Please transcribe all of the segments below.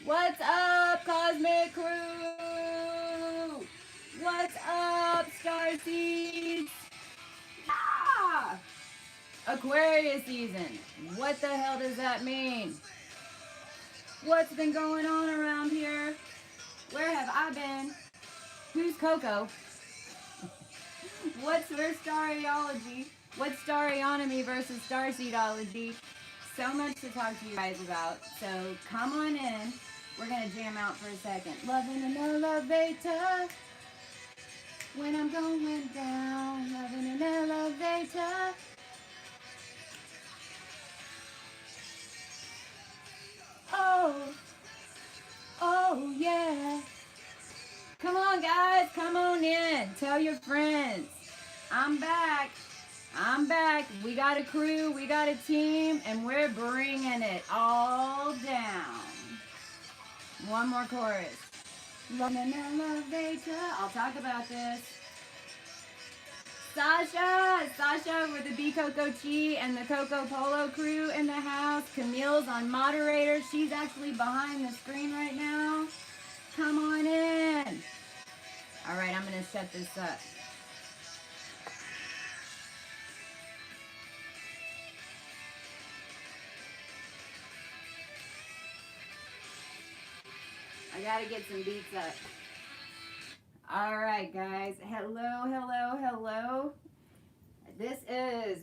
What's up, Cosmic Crew? What's up, StarSeeds? Yeah! Aquarius season. What the hell does that mean? What's been going on around here? Where have I been? Who's Coco? Where's Starology? What's Starionomy versus Starseedology? So much to talk to you guys about. So come on in. We're gonna jam out for a second. Loving an elevator. When I'm going down, loving an elevator. Oh, oh yeah. Come on, guys, come on in. Tell your friends. I'm back. I'm back. We got a crew, we got a team, and we're bringing it all down. One more chorus. Loving an elevator. I'll talk about this. Sasha with the B Coco Chi and the Coco Polo crew in the house. Camille's on moderator. She's actually behind the screen right now. Come on in. All right, I'm going to set this up. I got to get some beats up. All right, guys. Hello, hello, hello. This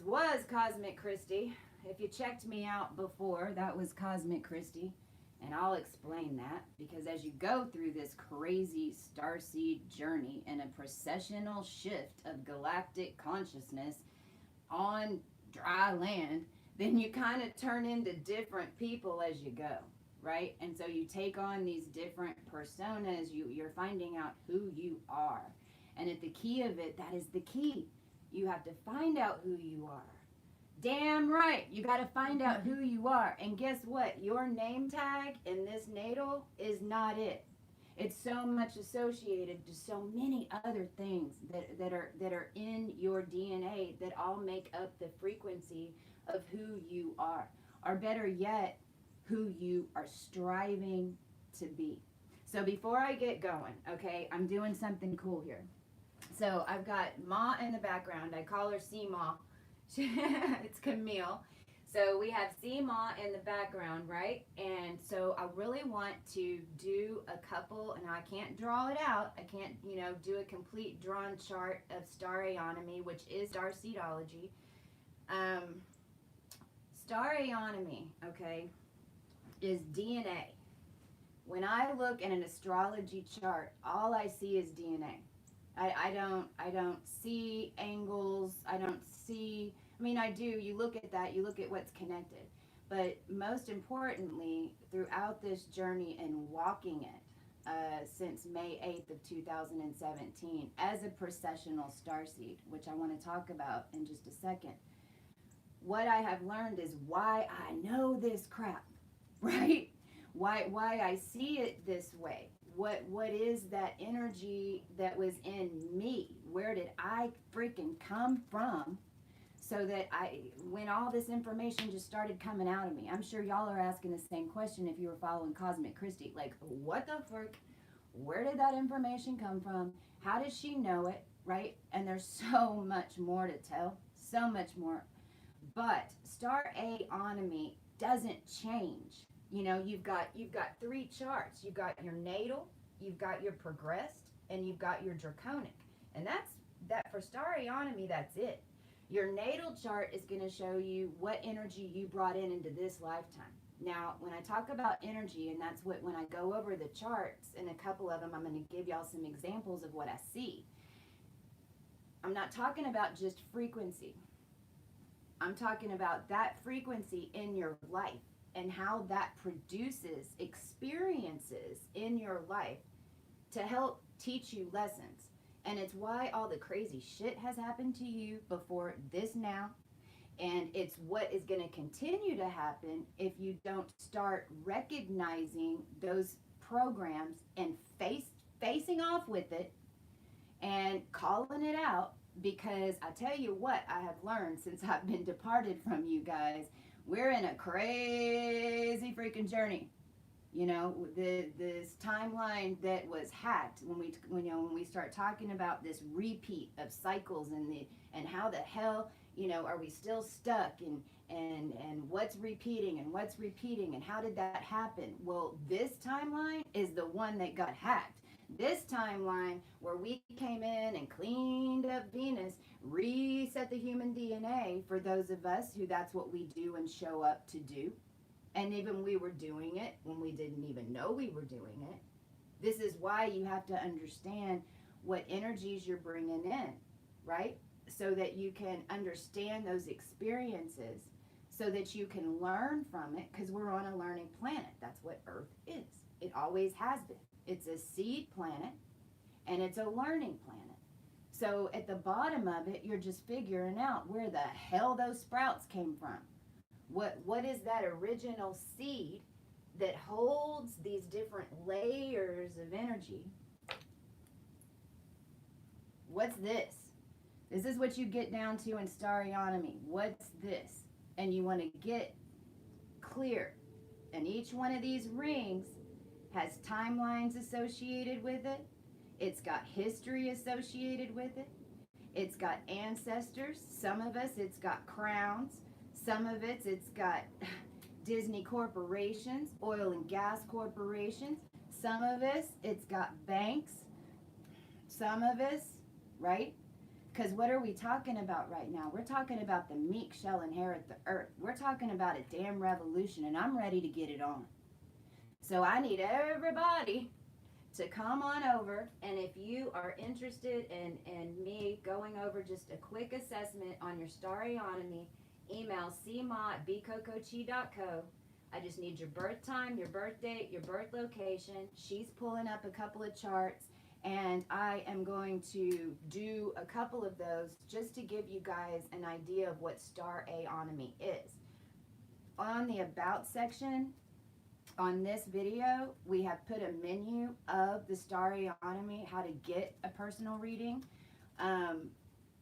was Cosmic Christie. If you checked me out before, that was Cosmic Christie. And I'll explain that because as you go through this crazy starseed journey and a processional shift of galactic consciousness on dry land, then you kind of turn into different people as you go, right? And so you take on these different personas. You're finding out who you are. And at the key of it, that is the key. You have to find out who you are. Damn right. You got to find out who you are. And guess what? Your name tag in this natal is not it. It's so much associated to so many other things that are in your DNA that all make up the frequency of who you are. Or better yet, who you are striving to be. So before I get going, okay, I'm doing something cool here. So I've got Ma in the background. I call her C-Ma. It's Camille. So we have C-Ma in the background, right? And so I really want to do a couple, and I can't draw it out. I can't, do a complete drawn chart of Starionomy, which is Starseedology. Starionomy, okay, is DNA. When I look at an astrology chart, all I see is DNA. I don't see angles. I don't see, I do. You look at that, you look at what's connected. But most importantly, throughout this journey and walking it since May 8th of 2017 as a processional starseed, which I want to talk about in just a second, what I have learned is why I know this crap, right? Why I see it this way. What is that energy that was in me? Where did I freaking come from? So that when all this information just started coming out of me, I'm sure y'all are asking the same question if you were following Cosmic Christie. Like, what the frick? Where did that information come from? How did she know it, right? And there's so much more to tell, so much more. But Starionomy doesn't change. You've got 3 charts. You've got your natal, you've got your progressed, and you've got your draconic. And that for Starionomy, that's it. Your natal chart is going to show you what energy you brought into this lifetime. Now, when I talk about energy, and that's when I go over the charts, and a couple of them, I'm going to give y'all some examples of what I see. I'm not talking about just frequency. I'm talking about that frequency in your life and how that produces experiences in your life to help teach you lessons. And it's why all the crazy shit has happened to you before this now. And it's what is going to continue to happen if you don't start recognizing those programs and facing off with it and calling it out. Because I tell you what I have learned since I've been departed from you guys. We're in a crazy freaking journey. You know, this timeline that was hacked, when we start talking about this repeat of cycles and how the hell, are we still stuck, and what's repeating and how did that happen? Well, this timeline is the one that got hacked. This timeline where we came in and cleaned up Venus, reset the human DNA for those of us who that's what we do and show up to do. And even we were doing it when we didn't even know we were doing it. This is why you have to understand what energies you're bringing in, right? So that you can understand those experiences, so that you can learn from it, because we're on a learning planet. That's what Earth is. It always has been. It's a seed planet, and it's a learning planet. So at the bottom of it, you're just figuring out where the hell those sprouts came from. What is that original seed that holds these different layers of energy? What's this? This is what you get down to in Starionomy. What's this? And you want to get clear. And each one of these rings has timelines associated with it. It's got history associated with it. It's got ancestors. Some of us, it's got crowns. Some of it's got Disney corporations, oil and gas corporations. Some of us, it's got banks. Some of us, right? Because what are we talking about right now? We're talking about the meek shall inherit the earth. We're talking about a damn revolution, and I'm ready to get it on. So I need everybody to come on over, and if you are interested in me going over just a quick assessment on your Starionomy, email cma@bcocochi.co. I just need your birth time, your birth date, your birth location. She's pulling up a couple of charts, and I am going to do a couple of those just to give you guys an idea of what Starionomy is. On the About section, on this video, we have put a menu of the Starionomy, how to get a personal reading.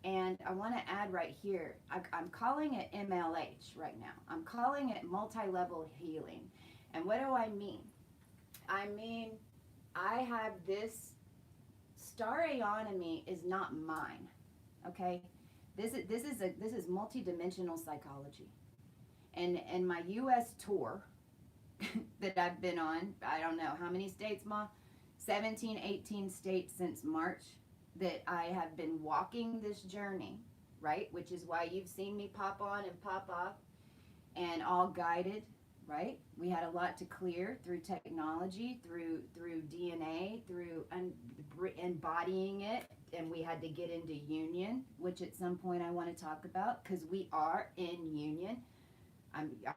And I want to add right here, I'm calling it MLH right now. I'm calling it multi-level healing. And what do I mean? I mean, I have this, Starionomy is not mine, okay? This is multi-dimensional psychology. And my U.S. tour that I've been on, I don't know how many states, Ma? 17, 18 states since March, that I have been walking this journey, right? Which is why you've seen me pop on and pop off, and all guided, right? We had a lot to clear through technology, through DNA, through embodying it, and we had to get into union, which at some point I want to talk about, because we are in union.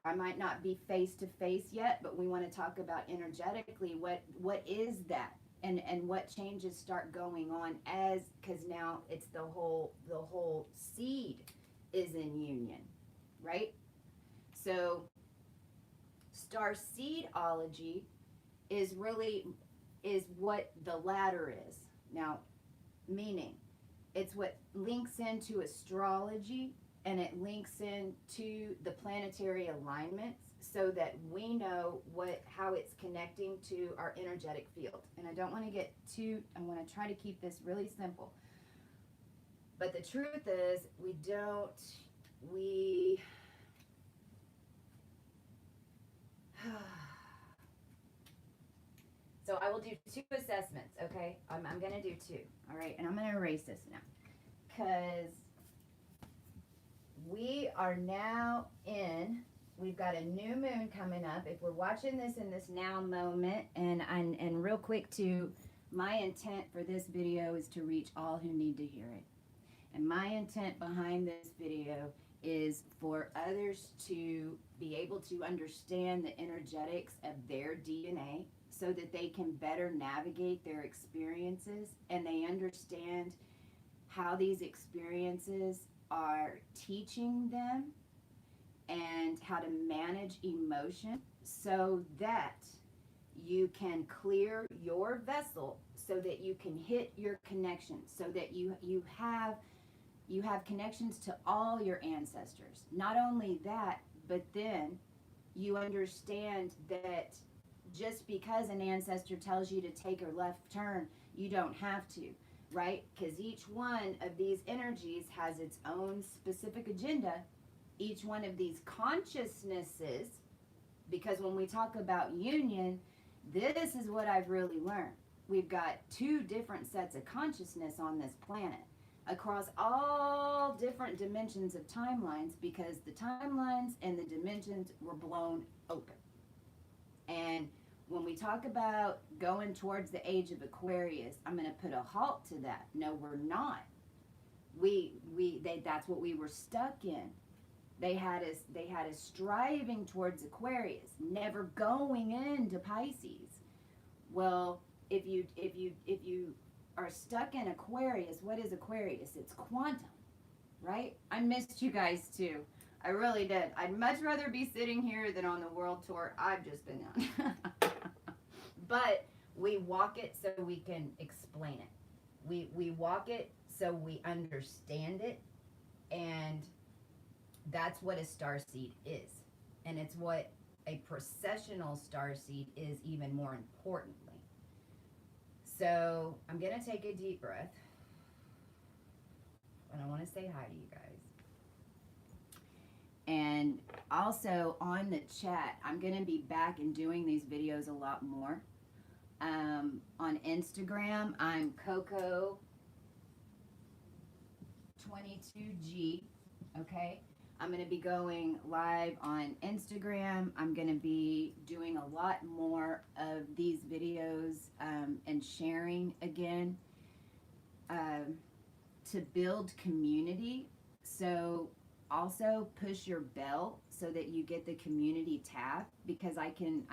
I might not be face to face yet, but we want to talk about energetically what is that, and what changes start going on, as because now it's the whole seed is in union, right? So StarSeedology is what the ladder is now, meaning it's what links into astrology, and it links into the planetary alignments, so that we know how it's connecting to our energetic field. And I don't want to get I want to try to keep this really simple. But the truth is, so I will do 2 assessments, okay? I'm going to do 2, all right? And I'm going to erase this now, because we are now we've got a new moon coming up. If we're watching this in this now moment, and real quick too, my intent for this video is to reach all who need to hear it. And my intent behind this video is for others to be able to understand the energetics of their DNA, so that they can better navigate their experiences, and they understand how these experiences are teaching them and how to manage emotion, so that you can clear your vessel, so that you can hit your connections, so that you have connections to all your ancestors. Not only that, but then you understand that just because an ancestor tells you to take a left turn, you don't have to, right? Because each one of these energies has its own specific agenda. Each one of these consciousnesses, because when we talk about union, this is what I've really learned. We've got two different sets of consciousness on this planet across all different dimensions of timelines, because the timelines and the dimensions were blown open. And when we talk about going towards the age of Aquarius, I'm going to put a halt to that. No, we're not. That's what we were stuck in. They had us striving towards Aquarius, never going into Pisces. Well, if you are stuck in Aquarius, what is Aquarius? It's quantum, right? I missed you guys too. I really did. I'd much rather be sitting here than on the world tour I've just been on. But we walk it so we can explain it. We walk it so we understand it, and that's what a starseed is. And it's what a processional starseed is, even more importantly. So I'm going to take a deep breath. And I want to say hi to you guys. And also on the chat, I'm going to be back and doing these videos a lot more. On Instagram, I'm Coco 22G. Okay. I'm going to be going live on Instagram. I'm going to be doing a lot more of these videos and sharing again to build community. So also push your bell so that you get the community tab, because I can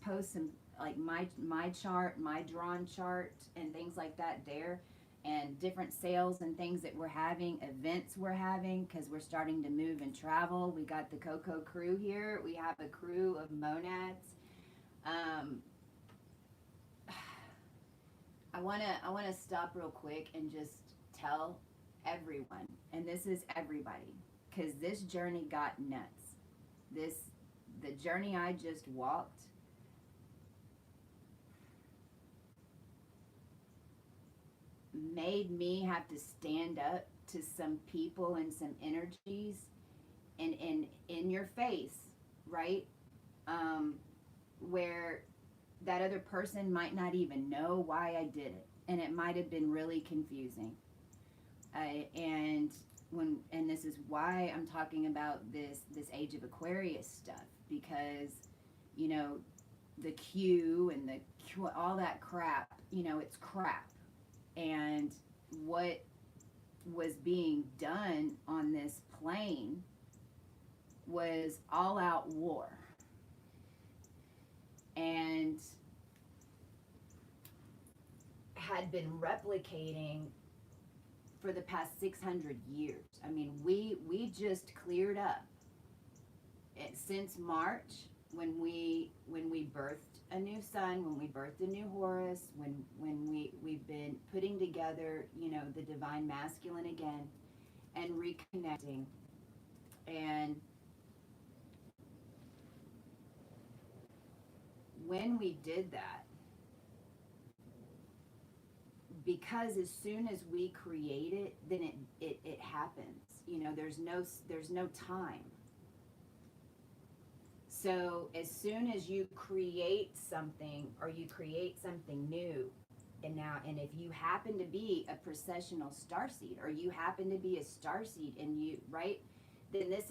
post some like my chart, my drawn chart and things like that there, and different sales and things that we're having, events we're having, because we're starting to move and travel. We got the Coco crew here. We have a crew of monads. I wanna stop real quick and just tell everyone, and this is everybody, because this journey got nuts. The journey I just walked, made me have to stand up to some people and some energies and in your face, right? Where that other person might not even know why I did it, and it might have been really confusing. And this is why I'm talking about this Age of Aquarius stuff, because you know the Q and all that crap, it's crap. And what was being done on this plane was all out war, and had been replicating for the past 600 years. I mean, we just cleared up since March, when we birthed a new sun, when we birthed a new Horus, when we've been putting together, the divine masculine again, and reconnecting. And when we did that, because as soon as we create it, then it happens. There's no time. So as soon as you create something, or you create something new, and if you happen to be a processional starseed, or you happen to be a starseed, and you, right, then this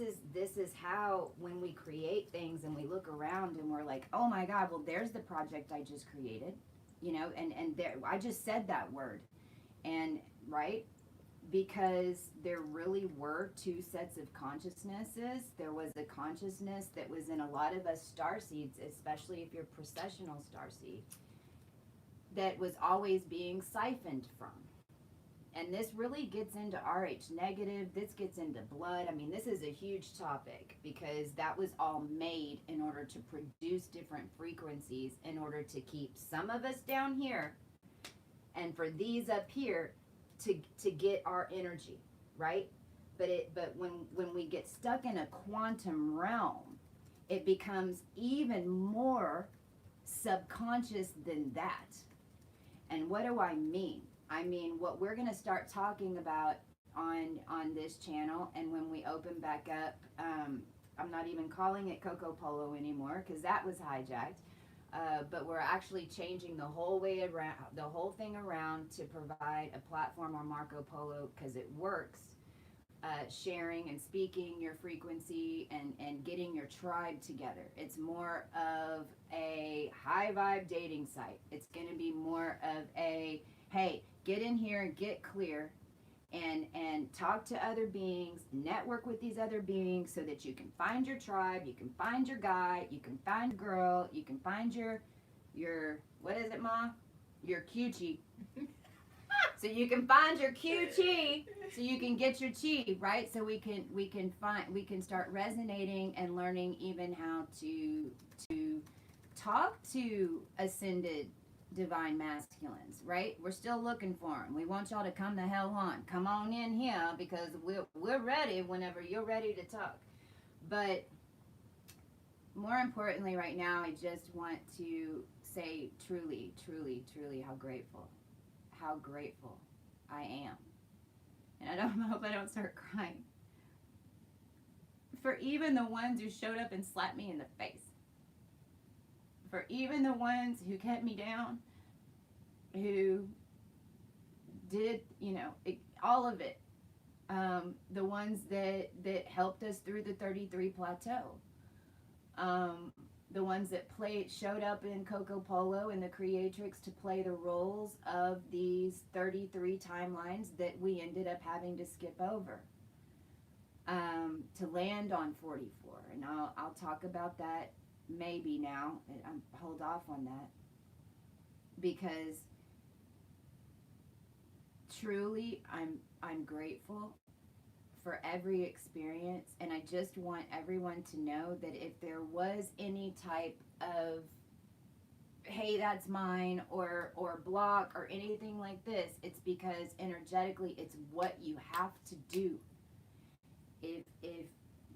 is how, when we create things and we look around and we're like, oh my God, well, there's the project I just created, and there, I just said that word, and right, because there really were two sets of consciousnesses. There was a consciousness that was in a lot of us starseeds, especially if you're processional starseed, that was always being siphoned from. And this really gets into RH negative. This gets into blood. I mean, this is a huge topic, because that was all made in order to produce different frequencies, in order to keep some of us down here, and for these up here to get our energy, right? But when we get stuck in a quantum realm, it becomes even more subconscious than that. And what do I mean? I mean, what we're going to start talking about on this channel, and when we open back up, I'm not even calling it Coco Polo anymore because that was hijacked. But we're actually changing the whole way around, the whole thing around, to provide a platform on Marco Polo because it works. Sharing and speaking your frequency and getting your tribe together. It's more of a high vibe dating site. It's going to be more of a, hey, get in here and get clear and talk to other beings, network with these other beings so that you can find your tribe, you can find your guy, you can find a girl, you can find your what is it, Ma? Your QT. So you can find your QT so you can get your chi, right? So we can start resonating and learning even how to talk to ascended divine masculines, right? We're still looking for them. We want y'all to come the hell on. Come on in here because we're ready whenever you're ready to talk. But more importantly right now, I just want to say truly, truly, truly how grateful I am. And I don't hope I don't start crying. For even the ones who showed up and slapped me in the face. For even the ones who kept me down, who did, all of it. The ones that helped us through the 33 plateau. The ones that showed up in Coco Polo and the Creatrix to play the roles of these 33 timelines that we ended up having to skip over to land on 44. And I'll talk about that maybe now. Hold off on that because truly I'm grateful for every experience, and I just want everyone to know that if there was any type of, hey, that's mine, or block or anything like this, it's because energetically it's what you have to do. If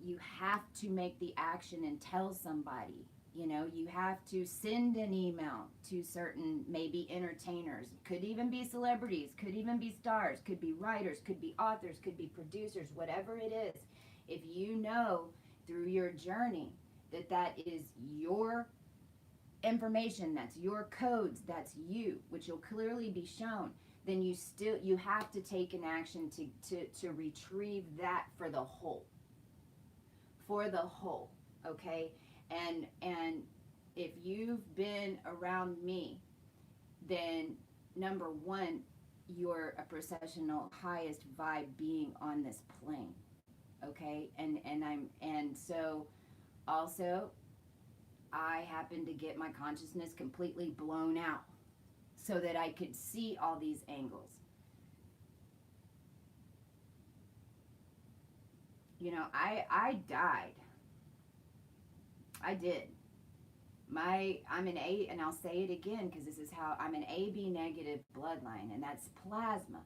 you have to make the action and tell somebody, you have to send an email to certain maybe entertainers, could even be celebrities, could even be stars, could be writers, could be authors, could be producers, whatever it is. If you know through your journey that is your information, that's your codes, that's you, which will clearly be shown, then you have to take an action to retrieve that for the whole, okay? And if you've been around me, then number one, you're a processional highest vibe being on this plane, okay? And so also I happened to get my consciousness completely blown out so that I could see all these angles. I died. I did. I'm an A, and I'll say it again because this is how I'm an AB negative bloodline, and that's plasma.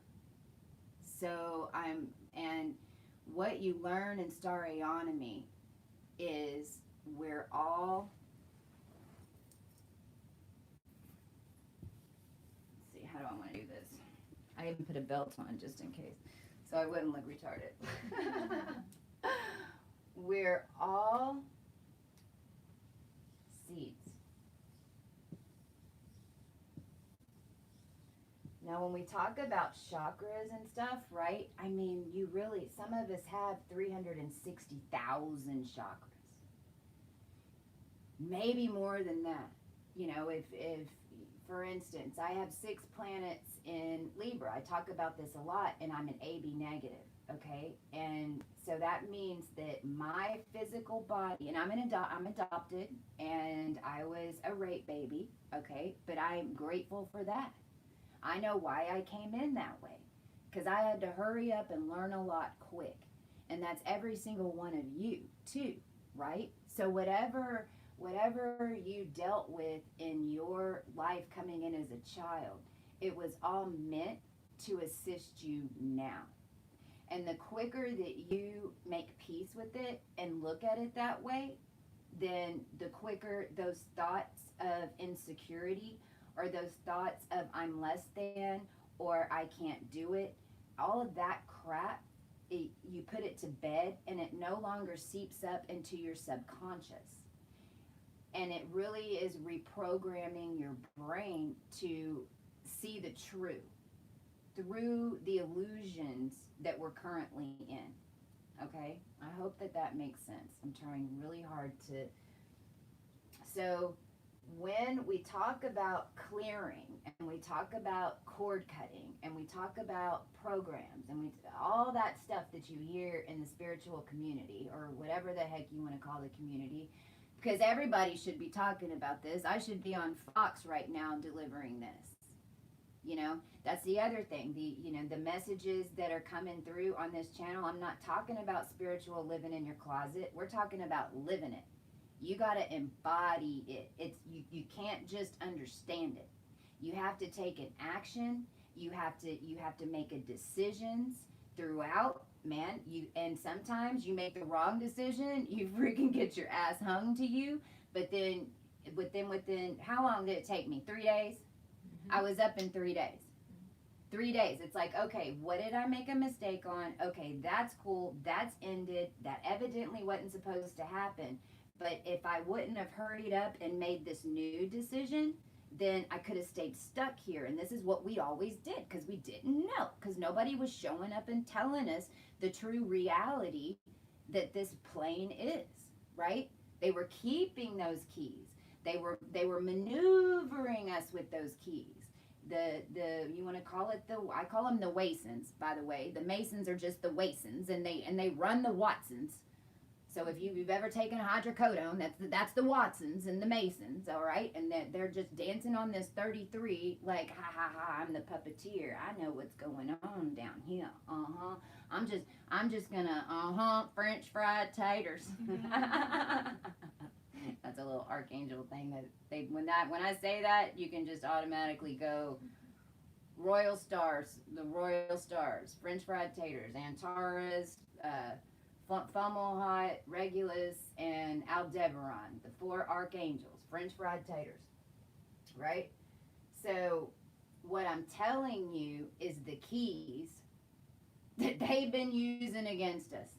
So and what you learn in Stareonomy is we're all, let's see, how do I want to do this? I even put a belt on just in case, so I wouldn't look retarded. We're all seeds. Now, when we talk about chakras and stuff, right? I mean, some of us have 360,000 chakras. Maybe more than that. If for instance, I have 6 planets in Libra. I talk about this a lot, and I'm an AB negative, okay? And so that means that my physical body, and I'm adopted, and I was a rape baby, okay? But I'm grateful for that. I know why I came in that way, because I had to hurry up and learn a lot quick. And that's every single one of you, too, right? So whatever you dealt with in your life coming in as a child, it was all meant to assist you now. And the quicker that you make peace with it and look at it that way, then the quicker those thoughts of insecurity, or those thoughts of I'm less than, or I can't do it, all of that crap, you put it to bed, and it no longer seeps up into your subconscious. And it really is reprogramming your brain to see the true through the illusions that we're currently in. Okay? I hope that that makes sense. I'm trying really hard to. So, when we talk about clearing, and we talk about cord cutting, and we talk about programs, and all that stuff that you hear in the spiritual community, or whatever the heck you want to call the community, because everybody should be talking about this. I should be on Fox right now delivering this. You know, that's the other thing. The messages that are coming through on this channel, I'm not talking about spiritual living in your closet. We're talking about living it. You got to embody it. You can't just understand it. You have to take an action. You have to make a decisions throughout, man. And sometimes you make the wrong decision, you freaking get your ass hung to you. But then within how long did it take me? 3 days? I was up in 3 days. 3 days. It's like, okay, what did I make a mistake on? Okay, that's cool. That's ended. That evidently wasn't supposed to happen. But if I wouldn't have hurried up and made this new decision, then I could have stayed stuck here. And this is what we always did, because we didn't know, because nobody was showing up and telling us the true reality that this plane is, right? They were keeping those keys. They were maneuvering us with those keys. You want to call it I call them the Wasons, by the way. The Masons are just the Wasons, and they run the Watsons. So if you've ever taken hydrocodone, that's the Watsons and the Masons, all right? And they're just dancing on this 33 like, ha, ha, ha, I'm the puppeteer. I know what's going on down here. Uh-huh. I'm just gonna, French fried taters. That's a little archangel thing that when I say that, you can just automatically go Royal Stars, the Royal Stars, French fried taters, Antares, Fomalhaut, Regulus, and Aldebaran, the 4 archangels, French fried taters, right? So what I'm telling you is the keys that they've been using against us.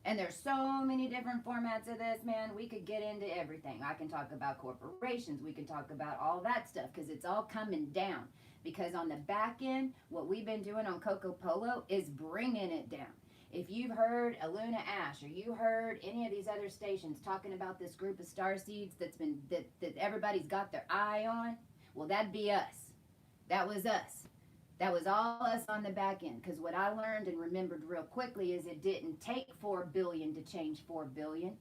And there's so many different formats of this, man. We could get into everything. I can talk about corporations. We can talk about all that stuff, because it's all coming down. Because on the back end, what we've been doing on Coco Polo is bringing it down. If you've heard Aluna Ash, or you heard any of these other stations talking about this group of starseeds that everybody's got their eye on, well, that'd be us. That was us. That was all us on the back end. Because what I learned and remembered real quickly is it didn't take 4 billion to change 4 billion.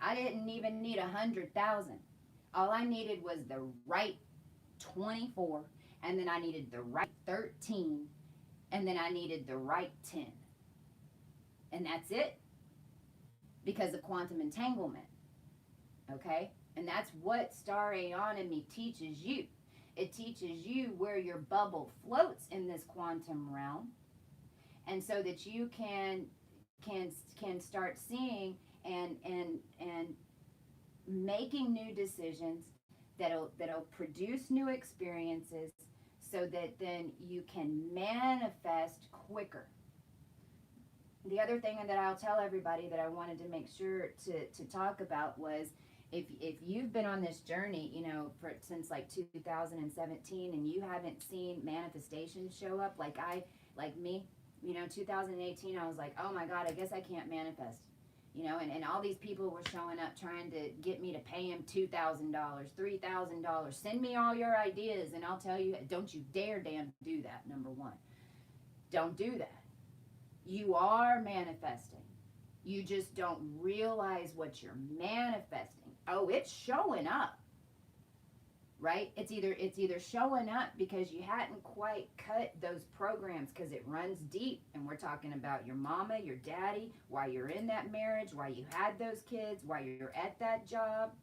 I didn't even need 100,000. All I needed was the right 24, and then I needed the right 13, and then I needed the right 10. And that's it, because of quantum entanglement, okay? And that's what Star Aeonomy teaches you. It teaches you where your bubble floats in this quantum realm, and so that you can start seeing and making new decisions that'll produce new experiences, so that then you can manifest quicker. The other thing that I'll tell everybody that I wanted to make sure to talk about was, if you've been on this journey, since like 2017, and you haven't seen manifestations show up like me, 2018, I was like, oh my God, I guess I can't manifest, and all these people were showing up trying to get me to pay them $2,000, $3,000. Send me all your ideas, and I'll tell you, don't you dare damn do that. Number one, don't do that. You are manifesting. You just don't realize what you're manifesting. Oh, it's showing up, right? It's either showing up because you hadn't quite cut those programs, because it runs deep, and we're talking about your mama, your daddy, why you're in that marriage, why you had those kids, why you're at that job,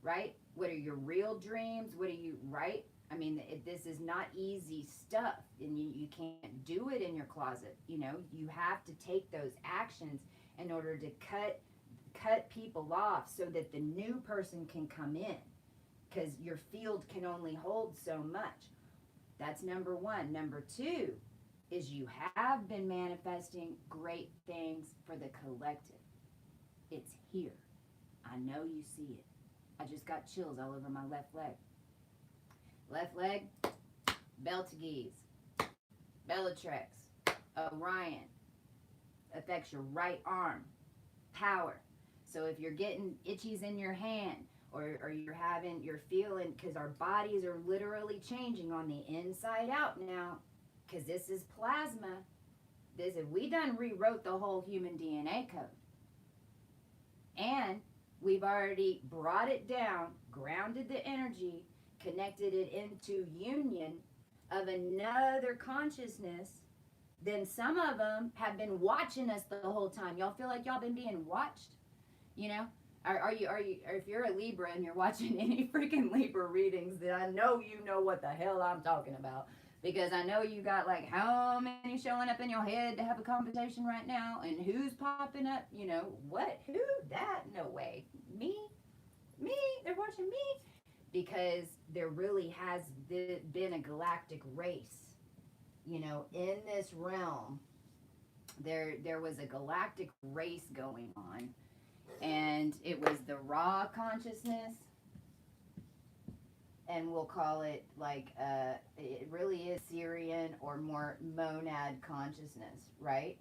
right? What are your real dreams? What are you, right? I mean, this is not easy stuff, and you can't do it in your closet. You have to take those actions in order to cut people off so that the new person can come in, because your field can only hold so much. That's number one. Number two is you have been manifesting great things for the collective. It's here. I know you see it. I just got chills all over my left leg. Left leg, Beltagese, Bellatrix, Orion. Affects your right arm. Power. So if you're getting itchies in your hand, or you're feeling, because our bodies are literally changing on the inside out now, because this is plasma. We done rewrote the whole human DNA code. And we've already brought it down, grounded the energy, connected it into union of another consciousness. Then some of them have been watching us the whole time. Y'all feel like y'all been being watched? You know? Are you, if you're a Libra and you're watching any freaking Libra readings, then I know you know what the hell I'm talking about. Because I know you got like how many showing up in your head to have a conversation right now, and who's popping up, you know, what, who, that, no way. Me, they're watching me. Because there really has been a galactic race, you know, in this realm. There was a galactic race going on, and it was the raw consciousness, and we'll call it like it really is Syrian or more monad consciousness, right?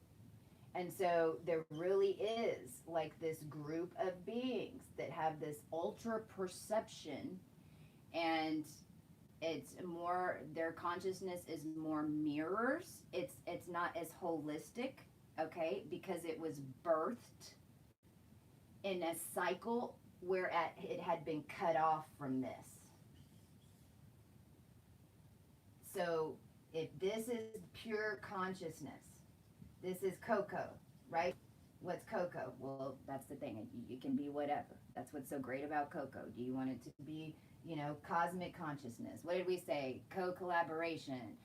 And so there really is like this group of beings that have this ultra perception, and it's more, their consciousness is more mirrors. It's not as holistic, okay, because it was birthed in a cycle where it had been cut off from this. So if this is pure consciousness, this is Coco, right? What's Coco? Well, that's the thing. It can be whatever. That's what's so great about Coco. Do you want it to be, you know, cosmic consciousness? What did we say? Co-collaboration.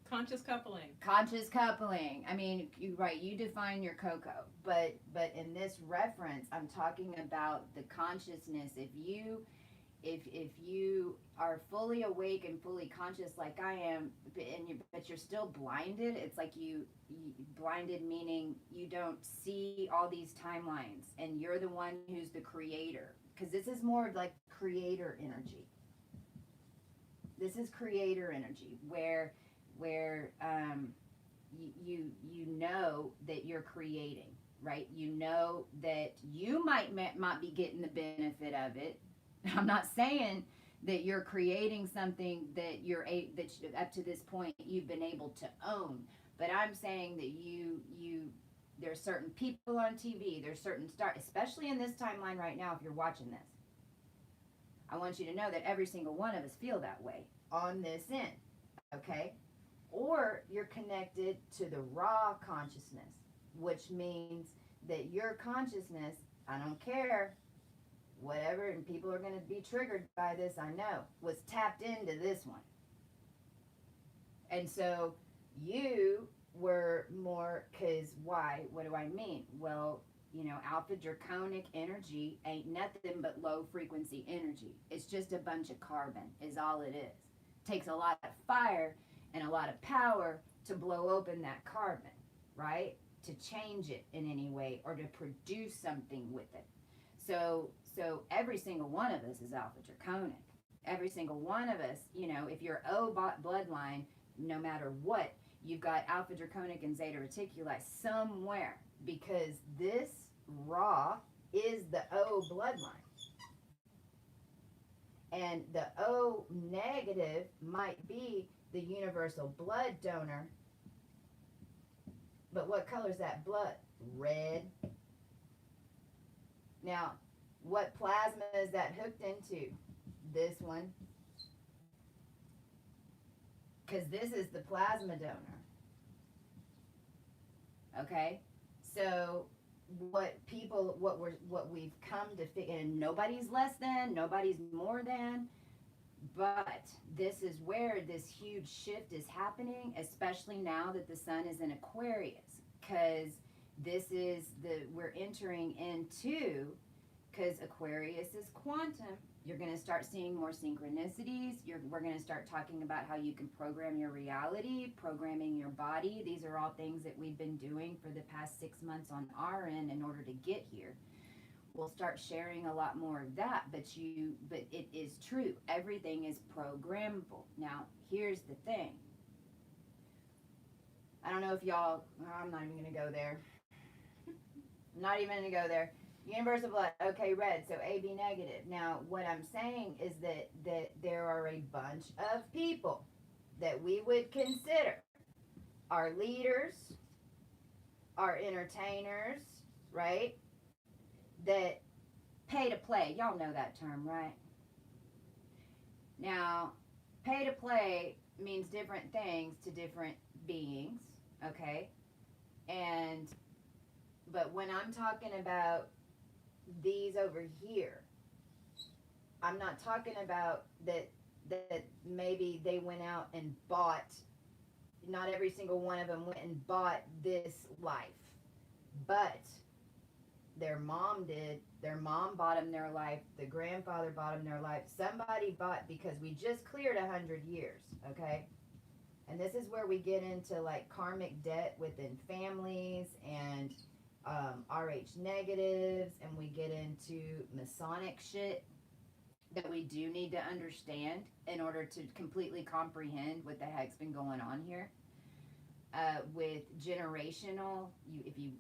Conscious coupling. Conscious coupling. I mean, you define your Coco. But in this reference, I'm talking about the consciousness. If you are fully awake and fully conscious like I am, but you're still blinded, it's like you blinded, meaning you don't see all these timelines, and you're the one who's the creator, because this is more of like creator energy. This is creator energy where you know that you're creating, right? You know that you might be getting the benefit of it. I'm not saying that you're creating something that that up to this point you've been able to own, but I'm saying that there's certain people on TV, there's certain stars, especially in this timeline right now. If you're watching this, I want you to know that every single one of us feel that way on this end, okay? Or you're connected to the raw consciousness, which means that your consciousness, I don't care, whatever, and people are going to be triggered by this, I know, was tapped into this one. And so you were more, because why? What do I mean? Well, you know, alpha draconic energy ain't nothing but low frequency energy. It's just a bunch of carbon is all it is. Takes a lot of fire and a lot of power to blow open that carbon, right? To change it in any way or to produce something with it. So every single one of us is alpha draconic. Every single one of us, you know, if you're O bloodline, no matter what, you've got alpha draconic and zeta reticuli somewhere, because this raw is the O bloodline. And the O negative might be the universal blood donor. But what color is that blood? Red. Now, what plasma is that hooked into? This one. Because this is the plasma donor. Okay? So what we've come to figure, and nobody's less than, nobody's more than, but this is where this huge shift is happening, especially now that the sun is in Aquarius, because we're entering into, because Aquarius is quantum. You're going to start seeing more synchronicities. We're going to start talking about how you can program your reality, programming your body. These are all things that we've been doing for the past 6 months on our end in order to get here. We'll start sharing a lot more of that, but it is true. Everything is programmable. Now, here's the thing. I don't know if y'all, I'm not even going to go there. I'm not even going to go there. Universal blood, okay, red, so AB negative. Now, what I'm saying is that there are a bunch of people that we would consider our leaders, our entertainers, right? That pay to play. Y'all know that term, right? Now, pay to play means different things to different beings, okay? But when I'm talking about these over here, I'm not talking about that maybe they went out and bought, not every single one of them went and bought this life, but their mom did. Their mom bought them their life. The grandfather bought them their life. Somebody bought, because we just cleared 100 years, okay? And this is where we get into like karmic debt within families and RH negatives, and we get into Masonic shit that we do need to understand in order to completely comprehend what the heck's been going on here. With generational,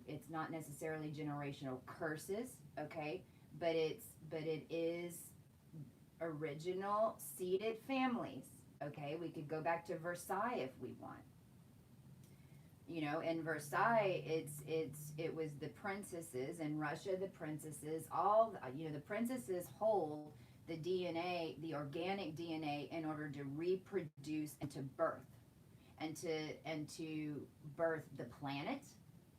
it's not necessarily generational curses, okay, but it is original seeded families, okay. We could go back to Versailles if we want. You know, in Versailles, it was the princesses. In Russia, the princesses, the princesses hold the DNA, the organic DNA, in order to reproduce and to birth. And to birth the planet,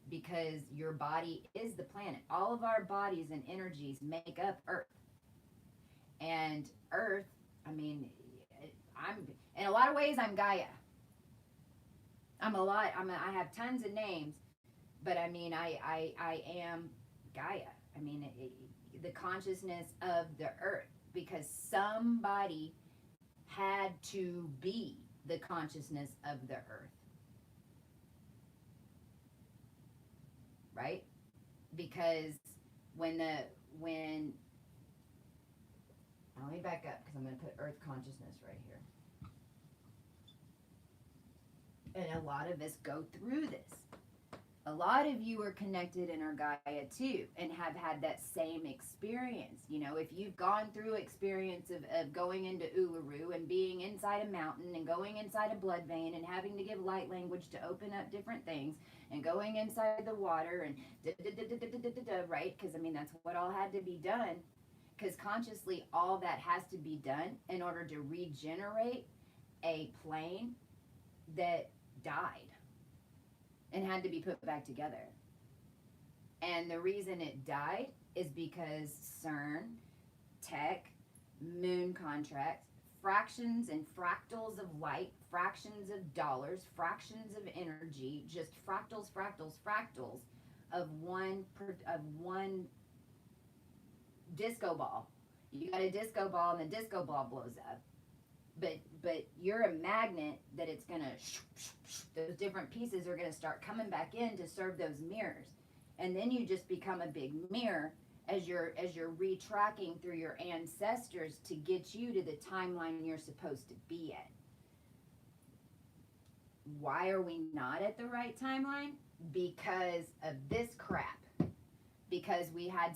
because your body is the planet. All of our bodies and energies make up Earth. And Earth, I mean, I'm in a lot of ways, I'm Gaia. I have tons of names, but I mean, I am Gaia. I mean, the consciousness of the Earth, because somebody had to be the consciousness of the Earth, right? Because let me back up, because I'm going to put Earth consciousness right here. And a lot of us go through this. A lot of you are connected and are Gaia too, and have had that same experience. You know, if you've gone through experience of going into Uluru and being inside a mountain and going inside a blood vein and having to give light language to open up different things and going inside the water and right? Because I mean, that's what all had to be done. Because consciously, all that has to be done in order to regenerate a plane that died and had to be put back together. And the reason it died is because CERN, tech, moon contracts, fractions and fractals of light, fractions of dollars, fractions of energy, just fractals of one disco ball. You got a disco ball and the disco ball blows up. But you're a magnet that it's gonna, those different pieces are gonna start coming back in to serve those mirrors, and then you just become a big mirror as you're retracking through your ancestors to get you to the timeline you're supposed to be at. Why are we not at the right timeline? Because of this crap. Because we had